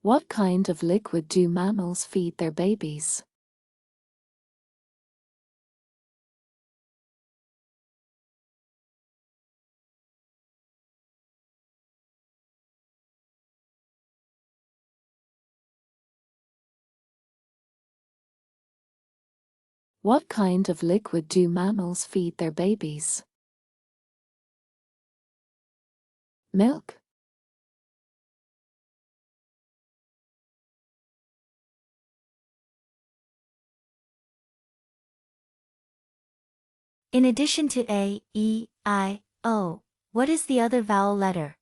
What kind of liquid do mammals feed their babies? What kind of liquid do mammals feed their babies? Milk. In addition to A, E, I, O, what is the other vowel letter?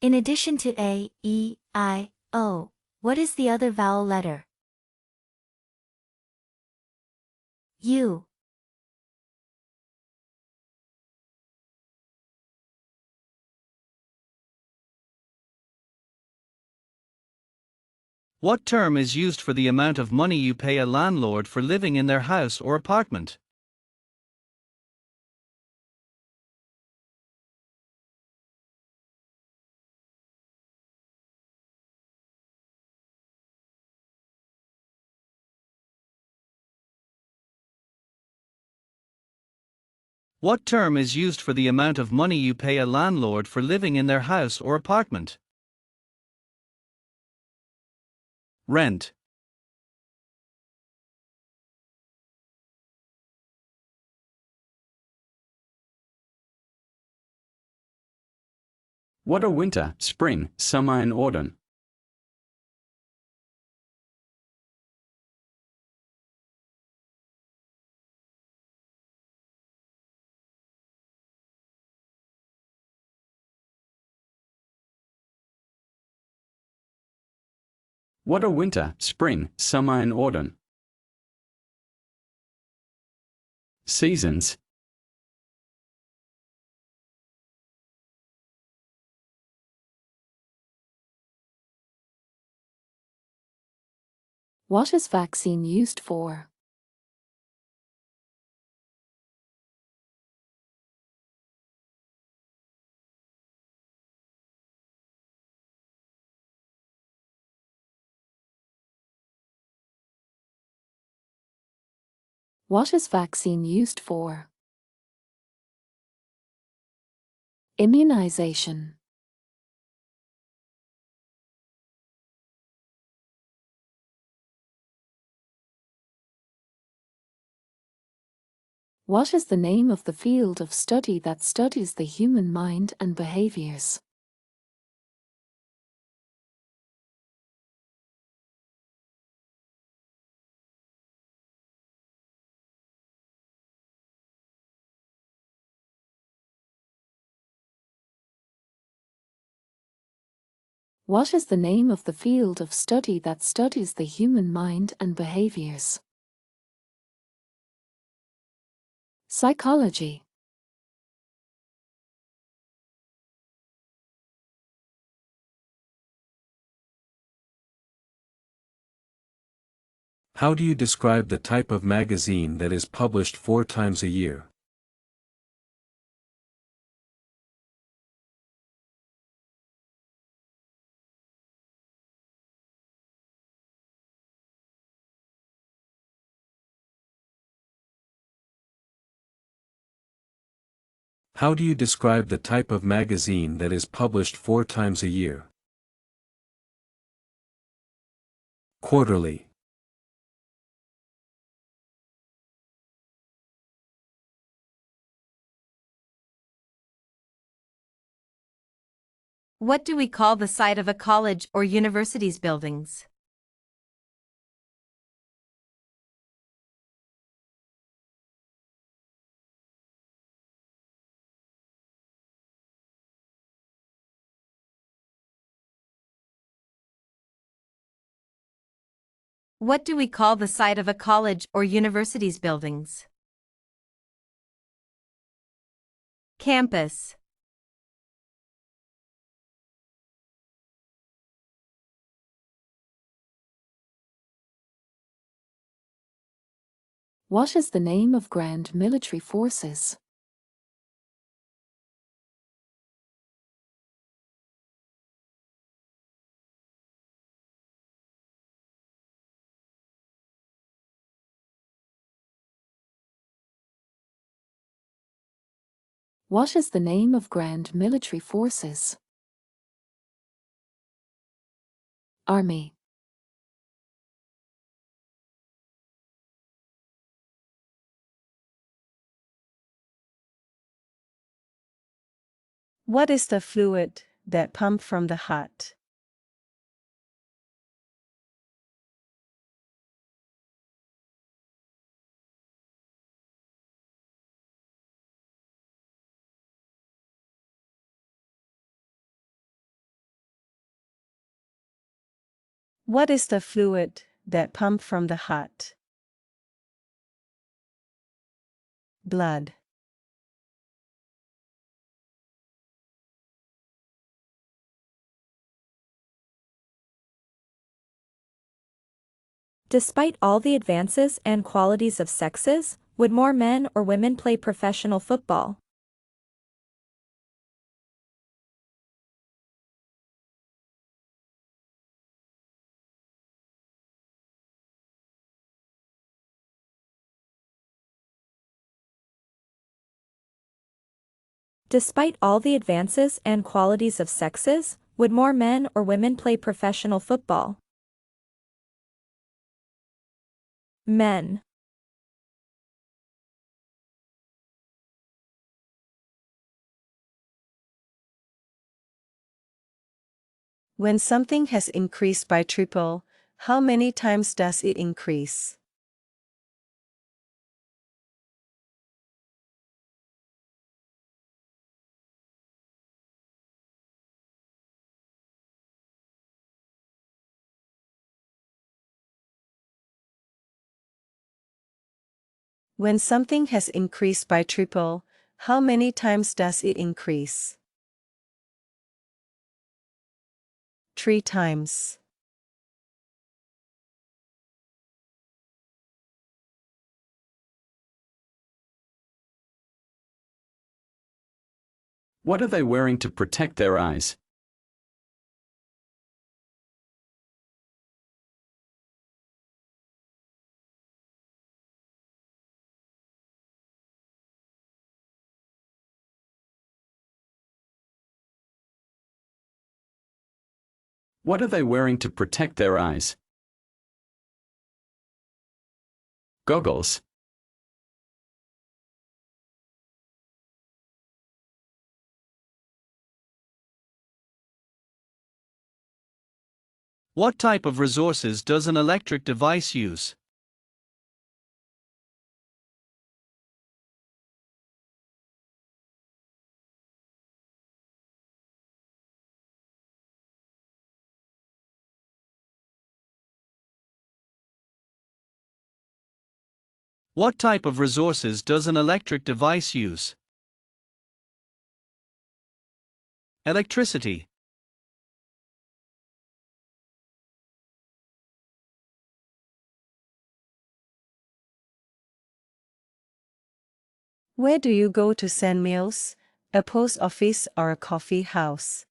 In addition to A, E, I, O, what is the other vowel letter? U. What term is used for the amount of money you pay a landlord for living in their house or apartment? What term is used for the amount of money you pay a landlord for living in their house or apartment? Rent. What are winter, spring, summer and autumn? What are winter, spring, summer and autumn? Seasons. What is vaccine used for? What is vaccine used for? Immunization. What is the name of the field of study that studies the human mind and behaviors? What is the name of the field of study that studies the human mind and behaviors? Psychology. How do you describe the type of magazine that is published 4 times a year? How do you describe the type of magazine that is published 4 times a year? Quarterly. What do we call the site of a college or university's buildings? What do we call the site of a college or university's buildings? Campus. What is the name of ground military forces? What is the name of ground military forces? Army. What is the fluid that pumps from the heart? What is the fluid that pumps from the heart? Blood. Despite all the advances and qualities of sexes, would more men or women play professional football? Despite all the advances and qualities of sexes, would more men or women play professional football? Men. When something has increased by triple, how many times does it increase? When something has increased by triple, how many times does it increase? 3 times. What are they wearing to protect their eyes? What are they wearing to protect their eyes? Goggles. What type of resources does an electric device use? What type of resources does an electric device use? Electricity. Where do you go to send mails? A post office or a coffee house?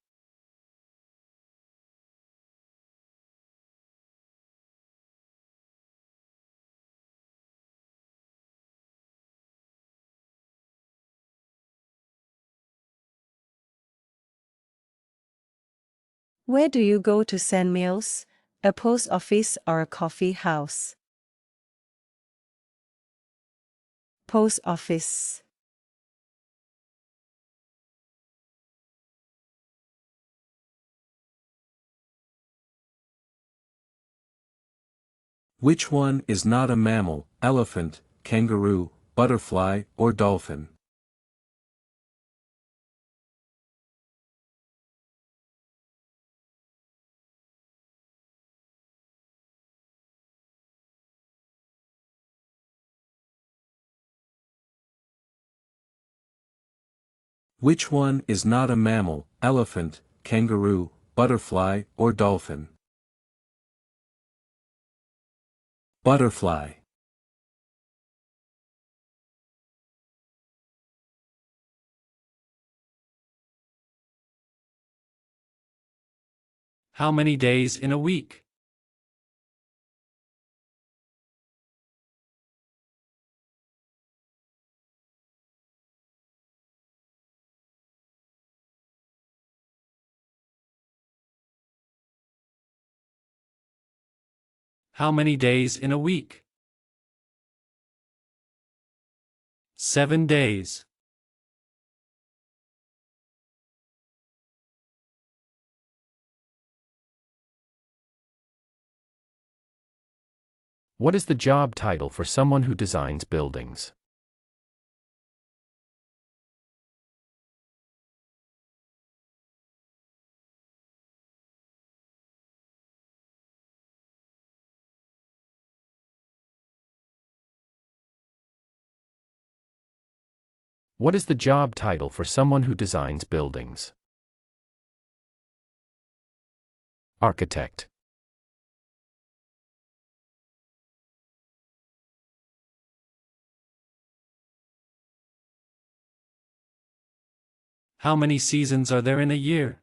Where do you go to send mails? A post office or a coffee house? Post office. Which one is not a mammal, elephant, kangaroo, butterfly, or dolphin? Which one is not a mammal, elephant, kangaroo, butterfly, or dolphin? Butterfly. How many days in a week? How many days in a week? 7 days. What is the job title for someone who designs buildings? What is the job title for someone who designs buildings? Architect. How many seasons are there in a year?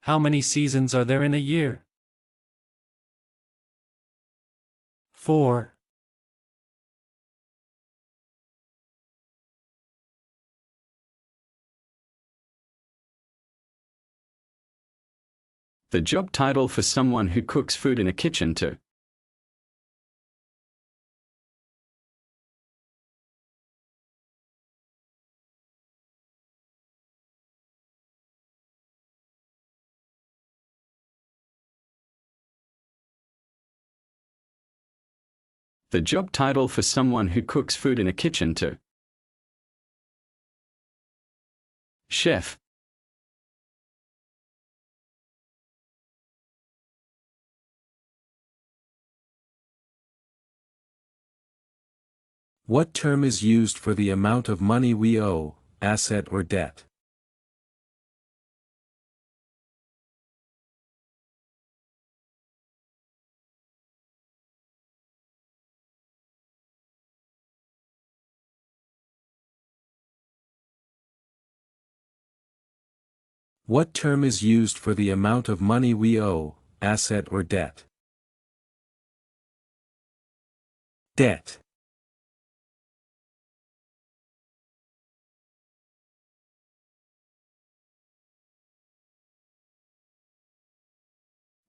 How many seasons are there in a year? 4. The job title for someone who cooks food in a kitchen to. The job title for someone who cooks food in a kitchen to. Chef. What term is used for the amount of money we owe, asset or debt? What term is used for the amount of money we owe, asset or debt? Debt.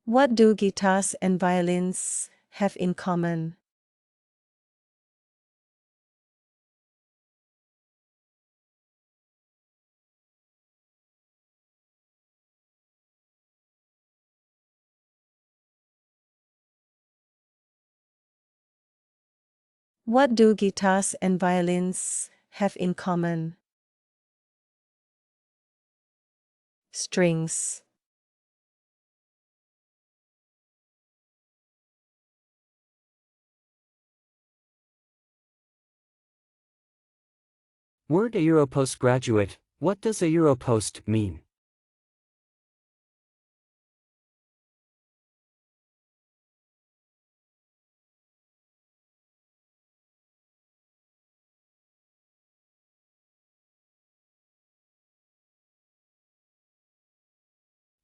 What do guitars and violins have in common? What do guitars and violins have in common? Strings. Word a Euro postgraduate. What does a Euro post mean?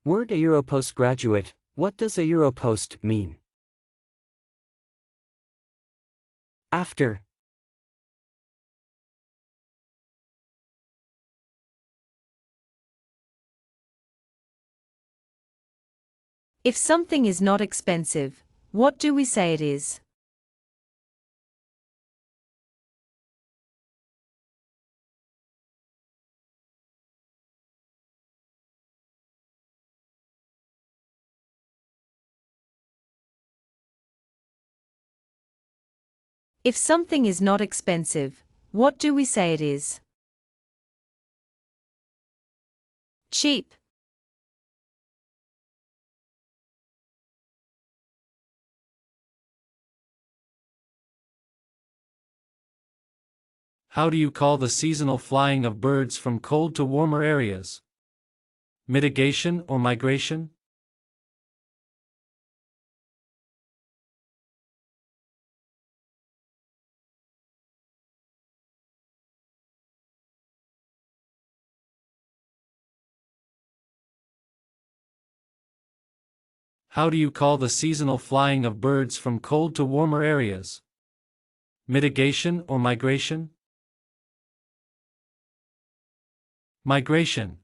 Word a Euro postgraduate. What does a Euro post mean? After. If something is not expensive, what do we say it is? If something is not expensive, what do we say it is? Cheap. How do you call the seasonal flying of birds from cold to warmer areas? Mitigation or migration? How do you call the seasonal flying of birds from cold to warmer areas? Mitigation or migration? Migration.